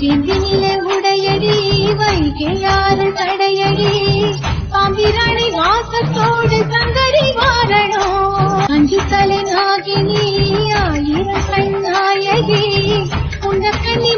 விதிநில உடையடி வைகையாறு தடையடி பாம்பிராணி வாசத்தோடு சங்கரி வாரணோ அஞ்சு தலை நாகினி ஆயிரம் கண்ணாயகி உண்ட கண்ணி